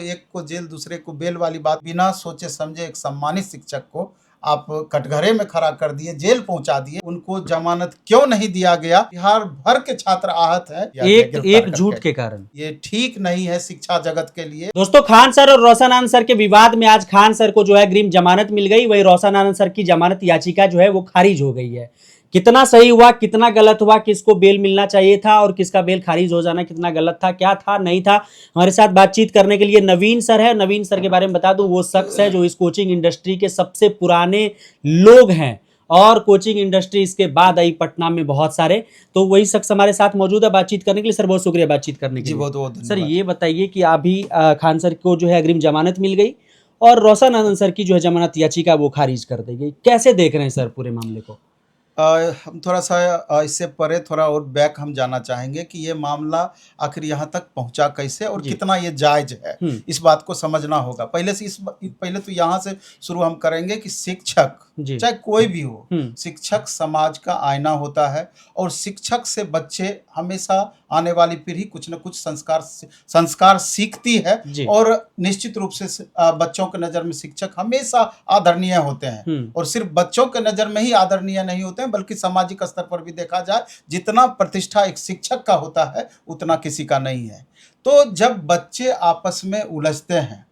एक को जेल दूसरे को बेल वाली बात बिना सोचे समझे एक सम्मानित शिक्षक को आप कटघरे में खड़ा कर दिए, जेल पहुंचा दिए। उनको जमानत क्यों नहीं दिया गया? बिहार भर के छात्र आहत है एक झूठ के कारण। ये ठीक नहीं है शिक्षा जगत के लिए। दोस्तों, खान सर और रोशन आनंद सर के विवाद में आज खान सर को जो है अग्रिम जमानत मिल गई, वही रोशन आनंद सर की जमानत याचिका जो है वो खारिज हो गई है। कितना सही हुआ, कितना गलत हुआ, किसको बेल मिलना चाहिए था और किसका बेल खारिज हो जाना कितना गलत था, क्या था नहीं था, हमारे साथ बातचीत करने के लिए नवीन सर है। नवीन सर के बारे में बता दूं, वो शख्स है जो इस कोचिंग इंडस्ट्री के सबसे पुराने लोग हैं और कोचिंग इंडस्ट्री इसके बाद आई पटना में बहुत सारे। तो वही शख्स हमारे साथ मौजूद है बातचीत करने के लिए। सर बहुत शुक्रिया बातचीत करने के लिए। बहुत सर ये बताइए कि अभी खान सर को जो है अग्रिम जमानत मिल गई और रोशन आनंद सर की जो है जमानत याचिका वो खारिज कर दी गई, कैसे देख रहे हैं सर पूरे मामले को? हम थोड़ा सा इससे परे थोड़ा और बैक हम जाना चाहेंगे कि ये मामला आखिर यहाँ तक पहुँचा कैसे और कितना ये जायज है, इस बात को समझना होगा। पहले तो यहाँ से शुरू हम करेंगे कि शिक्षक चाहे कोई भी हो, शिक्षक समाज का आईना होता है और शिक्षक से बच्चे हमेशा आने वाली पीढ़ी कुछ न कुछ संस्कार सीखती है और निश्चित रूप से बच्चों के नज़र में शिक्षक हमेशा आदरणीय होते हैं। और सिर्फ बच्चों के नज़र में ही आदरणीय नहीं होते हैं, बल्कि सामाजिक स्तर पर भी देखा जाए जितना प्रतिष्ठा एक शिक्षक का होता है उतना किसी का नहीं है। तो जब बच्चे आपस में उलझते हैं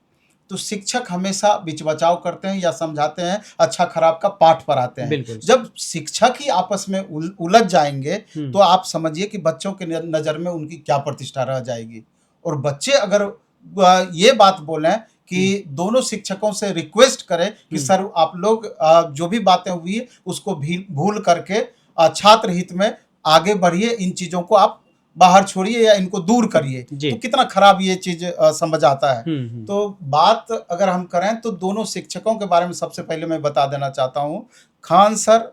तो शिक्षक हमेशा बीच बचाव करते हैं या समझाते हैं, अच्छा खराब का पाठ पढ़ाते हैं। जब शिक्षक ही आपस में उलझ जाएंगे तो आप समझिए कि बच्चों के नज़र में उनकी क्या प्रतिष्ठा रह जाएगी। और बच्चे अगर ये बात बोलें कि दोनों शिक्षकों से रिक्वेस्ट करें कि सर आप लोग जो भी बातें हुई है उसको भूल करके छात्र हित में आगे बढ़िए, इन चीज़ों को आप बाहर छोड़िए या इनको दूर करिए, तो कितना खराब ये चीज समझ आता है। तो बात अगर हम करें तो दोनों शिक्षकों के बारे में सबसे पहले मैं बता देना चाहता हूँ, खान सर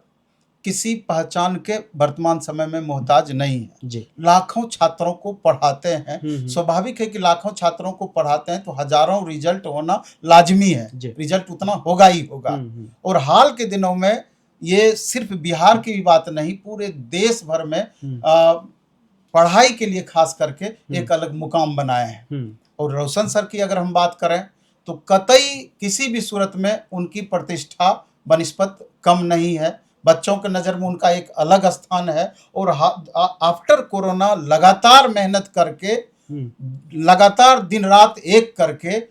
किसी पहचान के वर्तमान समय में मोहताज नहीं है। लाखों छात्रों को पढ़ाते हैं, स्वाभाविक है कि लाखों छात्रों को पढ़ाते हैं तो हजारों रिजल्ट होना लाजमी है, रिजल्ट उतना होगा ही होगा। और हाल के दिनों में ये सिर्फ बिहार की भी बात नहीं, पूरे देश भर में पढ़ाई के लिए खास करके एक अलग मुकाम बनाए हैं। और रोशन सर की अगर हम बात करें तो कतई किसी भी सूरत में उनकी प्रतिष्ठा बनिस्बत कम नहीं है, बच्चों के नज़र में उनका एक अलग स्थान है। और आफ्टर कोरोना लगातार मेहनत करके, लगातार दिन रात एक करके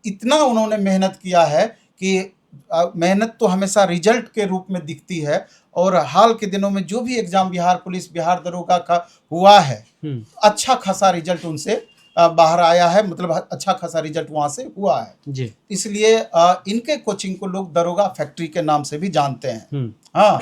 इतना उन्होंने मेहनत किया है कि मेहनत तो हमेशा रिजल्ट के रूप में दिखती है। और हाल के दिनों में जो भी एग्जाम बिहार पुलिस, बिहार दरोगा का हुआ है, अच्छा खासा रिजल्ट उनसे बाहर आया है, मतलब अच्छा खासा रिजल्ट वहाँ से हुआ है। इसलिए इनके कोचिंग को लोग दरोगा फैक्ट्री के नाम से भी जानते हैं। हाँ,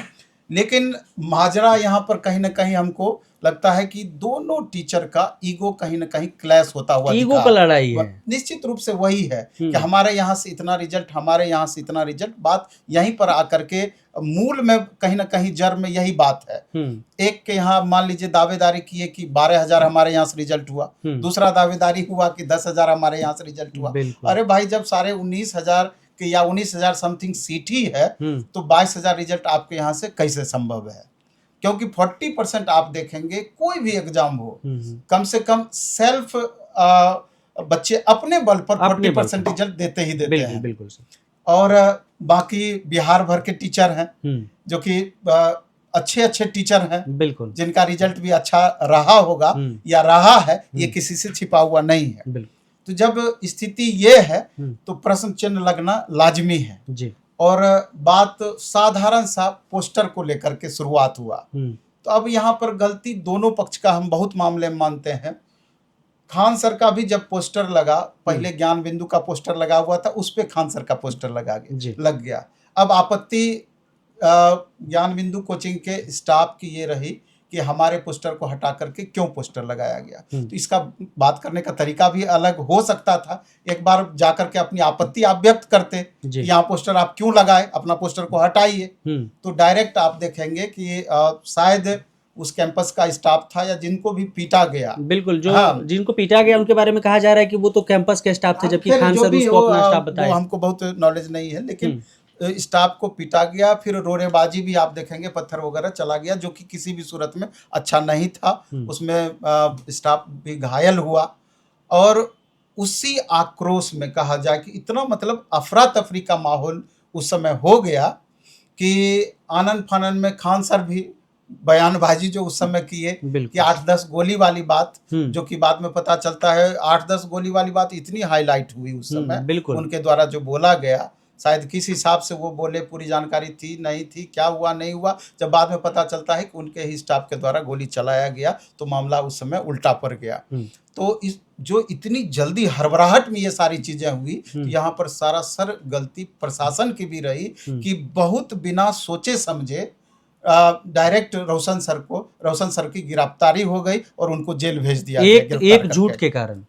लेकिन माजरा यहाँ पर कहीं ना कहीं हमको लगता है कि दोनों टीचर का ईगो कहीं ना कहीं क्लैश होता हुआ, ईगो का लड़ाई है। निश्चित रूप से वही है कि हमारे यहाँ से इतना रिजल्ट, हमारे यहाँ से इतना रिजल्ट। बात यहीं पर आकर के मूल में कहीं ना कहीं जड़ में यही बात है। एक के यहाँ मान लीजिए दावेदारी किए कि 12,000 हमारे यहाँ से रिजल्ट हुआ, दूसरा दावेदारी हुआ कि 10,000 हमारे यहाँ से रिजल्ट हुआ। अरे भाई, जब सारे 19,000 के या 19,000 समथिंग सीट ही है तो 22,000 रिजल्ट आपके यहाँ से कैसे संभव है? क्योंकि 40% आप देखेंगे कोई भी एग्जाम हो, कम से कम सेल्फ बच्चे अपने बल पर 40% रिजल्ट देते ही देते हैं। बिल्कुल। और बाकी बिहार भर के टीचर हैं जो कि अच्छे टीचर हैं, बिल्कुल, जिनका रिजल्ट भी अच्छा रहा होगा या रहा है, ये किसी से छिपा हुआ नहीं है। तो जब स्थिति ये है तो प्रश्न चिन्ह लगना लाजमी है जी। और बात साधारण सा पोस्टर को लेकर के शुरुआत हुआ, तो अब यहाँ पर गलती दोनों पक्ष का हम बहुत मामले में मानते हैं। खान सर का भी जब पोस्टर लगा, पहले ज्ञान बिंदु का पोस्टर लगा हुआ था, उस पे खान सर का पोस्टर लग गया। अब आपत्ति ज्ञान बिंदु कोचिंग के स्टाफ की ये रही कि हमारे पोस्टर को हटा करके क्यों पोस्टर लगाया गया। तो इसका बात करने का तरीका भी अलग हो सकता था। एक बार जाकर के अपनी आपत्ति आप व्यक्त करते कि यहाँ पोस्टर आप क्यों लगाए, अपना पोस्टर को हटाइए। तो डायरेक्ट आप देखेंगे कि शायद उस कैंपस का स्टाफ था या जिनको भी पीटा गया, बिल्कुल, जो जिनको पीटा गया उनके बारे में कहा जा रहा है कि वो तो कैंपस के स्टाफ थे, जबकि खान सर उसको अपना स्टाफ बताया। हमको बहुत नॉलेज नहीं है, लेकिन स्टाफ को पीटा गया। फिर रोरेबाजी भी आप देखेंगे, पत्थर वगैरह चला गया, जो कि किसी भी सूरत में अच्छा नहीं था। उसमें स्टाफ भी घायल हुआ। और उसी आक्रोश में कहा जाए कि इतना मतलब अफरा तफरी का माहौल उस समय हो गया कि आनन फानन में खान सर भी बयानबाजी जो उस समय किए कि बिल्कुल 8-10 गोली वाली बात, हम्म जो कि बाद में पता चलता है 8-10 गोली वाली बात इतनी हाईलाइट हुई उस समय बिल्कुल उनके द्वारा जो बोला गया, शायद किस हिसाब से वो बोले, पूरी जानकारी थी नहीं थी, क्या हुआ नहीं हुआ, जब बाद में पता चलता है कि उनके ही स्टाफ के द्वारा गोली चलाया गया तो मामला उस समय उल्टा पड़ गया। तो इस जो इतनी जल्दी हड़बड़ाहट में ये सारी चीजें हुई, तो यहाँ पर सरासर गलती प्रशासन की भी रही कि बहुत बिना सोचे समझे डायरेक्ट रोशन सर की गिरफ्तारी हो गई और उनको जेल भेज दिया गया एक गिरफ्तार झूठ करके। के कारण।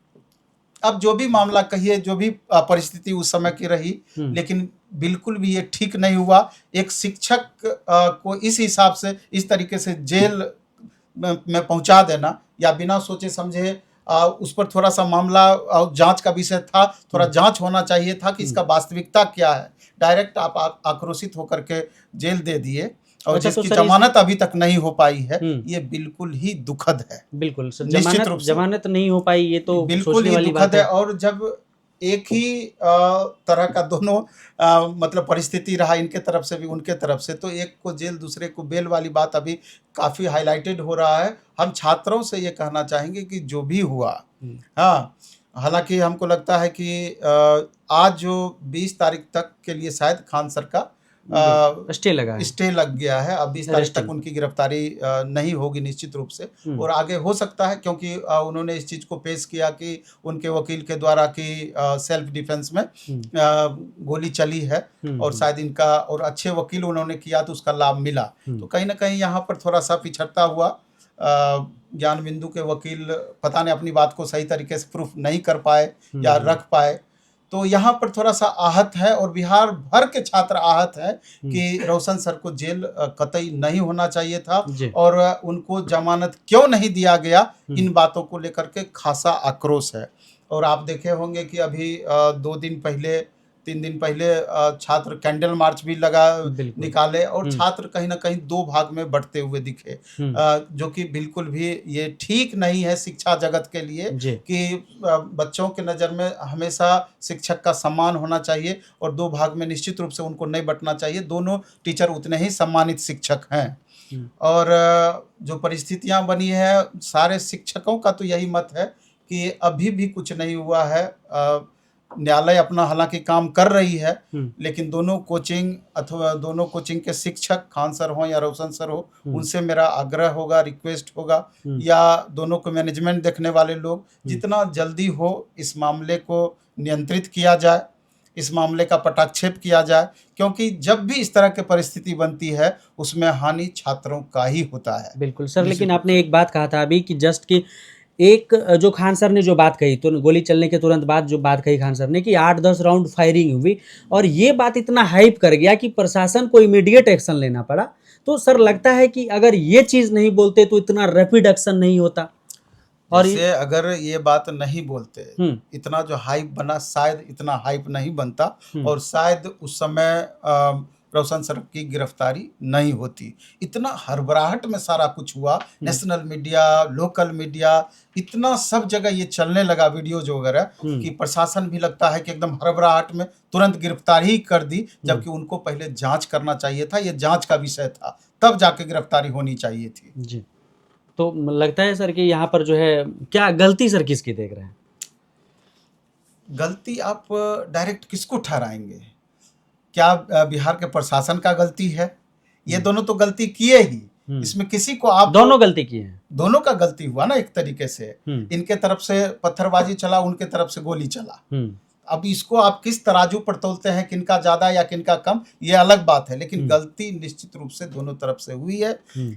अब जो भी मामला कहिए, जो भी परिस्थिति उस समय की रही, लेकिन बिल्कुल भी ये ठीक नहीं हुआ। एक शिक्षक को इस हिसाब से, इस तरीके से जेल में पहुंचा देना, या बिना सोचे समझे उस पर थोड़ा सा मामला जांच का विषय था, थोड़ा जांच होना चाहिए था कि इसका वास्तविकता क्या है। डायरेक्ट आप आक्रोशित होकर के जेल दे दिए और अच्छा, तो जिसकी सर जमानत अभी तक नहीं हो पाई है, ये बिल्कुल ही दुखद है। बिल्कुल सर, निश्चित रूप से जमानत नहीं हो पाई, ये तो बिल्कुल सोचने ही वाली दुखद बात है। है। और जब एक ही तरह का दोनों मतलब परिस्थिति रहा, इनके तरफ से भी उनके तरफ से, तो एक को जेल दूसरे को बेल वाली बात अभी काफ़ी हाईलाइटेड हो रहा है। हम छात्रों से ये कहना चाहेंगे कि जो भी हुआ, हाँ, हालांकि हमको लगता है कि आज जो 20 तारीख तक के लिए शायद खान सर का स्टे लग गया है। अब 20 तारीख तक उनकी गिरफ्तारी नहीं होगी निश्चित रूप से, और आगे हो सकता है, क्योंकि उन्होंने इस चीज़ को पेश किया कि उनके वकील के द्वारा कि सेल्फ डिफेंस में गोली चली है, और शायद इनका, और अच्छे वकील उन्होंने किया तो उसका लाभ मिला। तो कहीं ना कहीं यहाँ पर थोड़ा सा पिछड़ता हुआ ज्ञान बिंदु के वकील पता नहीं अपनी बात को सही तरीके से प्रूफ नहीं कर पाए या रख पाए, तो यहाँ पर थोड़ा सा आहत है, और बिहार भर के छात्र आहत है कि रोशन सर को जेल कतई नहीं होना चाहिए था, और उनको जमानत क्यों नहीं दिया गया, इन बातों को लेकर के खासा आक्रोश है। और आप देखे होंगे कि अभी 3 दिन पहले छात्र कैंडल मार्च भी निकाले, और छात्र कहीं ना कहीं 2 भाग में बढ़ते हुए दिखे, जो कि बिल्कुल भी ये ठीक नहीं है शिक्षा जगत के लिए कि बच्चों के नज़र में हमेशा शिक्षक का सम्मान होना चाहिए, और 2 भाग में निश्चित रूप से उनको नहीं बंटना चाहिए। दोनों टीचर उतने ही सम्मानित शिक्षक हैं। और जो परिस्थितियां बनी है, सारे शिक्षकों का तो यही मत है कि अभी भी कुछ नहीं हुआ है। न्यायालय अपना हालांकि काम कर रही है, लेकिन दोनों कोचिंग के शिक्षक, खान सर हो या रोशन सर हो, उनसे मेरा आग्रह होगा, रिक्वेस्ट होगा, या दोनों को मैनेजमेंट देखने वाले लोग, जितना जल्दी हो इस मामले को नियंत्रित किया जाए, इस मामले का पटाक्षेप किया जाए, क्योंकि जब भी इस तरह की परिस्थिति बनती है उसमें हानि छात्रों का ही होता है। बिल्कुल सर, लेकिन आपने एक बात कहा था अभी कि जस्ट कि एक जो खान सर ने जो बात कही, तो गोली चलने के तुरंत बाद जो बात कही खान सर ने कि 8-10 राउंड फायरिंग हुई, और ये बात इतना हाइप कर गया कि प्रशासन को इमीडिएट एक्शन लेना पड़ा। तो सर लगता है कि अगर ये चीज़ नहीं बोलते तो इतना रैपिड एक्शन नहीं होता, और जैसे अगर ये बात नहीं बोलते, इतना जो हाइप बना, शायद इतना हाइप नहीं बनता, और शायद उस समय रोशन सर की गिरफ्तारी नहीं होती। इतना हड़बड़ाहट में सारा कुछ हुआ, नेशनल मीडिया, लोकल मीडिया, इतना सब जगह ये चलने लगा वीडियोज वगैरह, कि प्रशासन भी लगता है कि एकदम हड़बड़ाहट में तुरंत गिरफ्तारी ही कर दी, जबकि उनको पहले जांच करना चाहिए था। ये जांच का विषय था, तब जाके गिरफ्तारी होनी चाहिए थी जी। तो लगता है सर कि यहाँ पर जो है, क्या गलती सर किसकी देख रहे हैं? गलती आप डायरेक्ट किसको ठहराएंगे? क्या बिहार के प्रशासन का गलती है? ये दोनों तो गलती किए ही, इसमें किसी को आप दोनों गलती किए हैं, दोनों का गलती हुआ ना एक तरीके से। इनके तरफ से पत्थरबाजी चला, उनके तरफ से गोली चला। अब इसको आप किस तराजू पर तोलते हैं, किनका ज्यादा या किनका कम, ये अलग बात है, लेकिन गलती निश्चित रूप से दोनों तरफ से हुई है।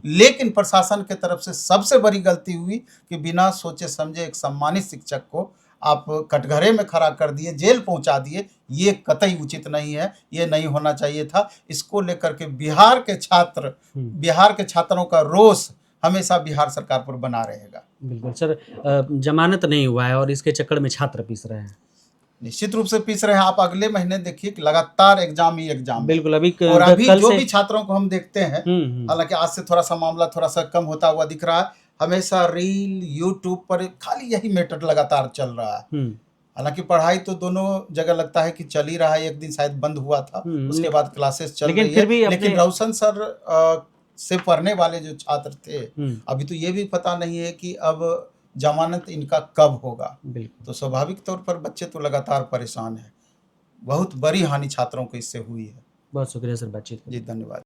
लेकिन प्रशासन के तरफ से सबसे बड़ी गलती हुई कि बिना सोचे समझे एक सम्मानित शिक्षक को आप कटघरे में खड़ा कर दिए, जेल पहुंचा दिए। ये कतई उचित नहीं है, ये नहीं होना चाहिए था। इसको लेकर के बिहार के छात्रों का रोष हमेशा बिहार सरकार पर बना रहेगा। बिल्कुल सर, जमानत नहीं हुआ है और इसके चक्कर में छात्र पीस रहे हैं, निश्चित रूप से पीस रहे हैं। आप अगले महीने देखिए कि लगातार एग्जाम ही एग्जाम। बिल्कुल, अभी जो भी छात्रों को हम देखते हैं, हालांकि आज से थोड़ा सा मामला थोड़ा सा कम होता हुआ दिख रहा है, हमेशा रील यूट्यूब पर खाली यही मैटर लगातार चल रहा है। हालांकि पढ़ाई तो दोनों जगह लगता है कि चल ही रहा है, एक दिन शायद बंद हुआ था, उसके बाद क्लासेस चल लेकिन रही फिर है। भी लेकिन रोशन सर से पढ़ने वाले जो छात्र थे, अभी तो ये भी पता नहीं है कि अब जमानत इनका कब होगा। बिल्कुल। तो स्वाभाविक तौर पर बच्चे तो लगातार परेशान हैं। बहुत बड़ी हानि छात्रों को इससे हुई है। बहुत शुक्रिया सर बातचीत करने के लिए। जी धन्यवाद।